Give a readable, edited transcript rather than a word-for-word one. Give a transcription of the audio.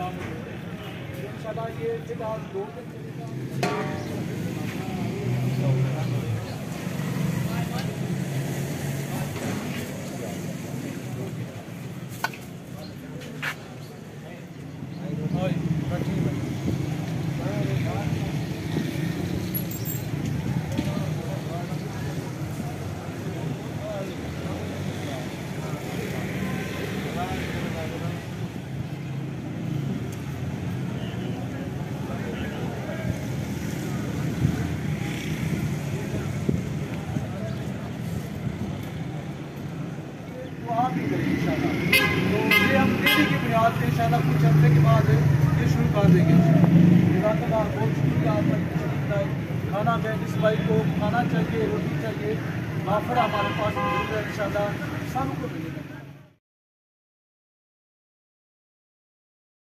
इंशाल्लाह ये फिलहाल 2 दिन चलेगा। तो ये हम डेली की बुनियाद पे इंशाल्लाह कुछ हफ्ते के बाद ये शुरू कर देंगे। बहुत शुक्रिया आपका। खाना में इस भाई को खाना चाहिए, रोटी चाहिए, वाफड़ा हमारे पास मौजूद है, इंशाल्लाह सबको मिलेगा।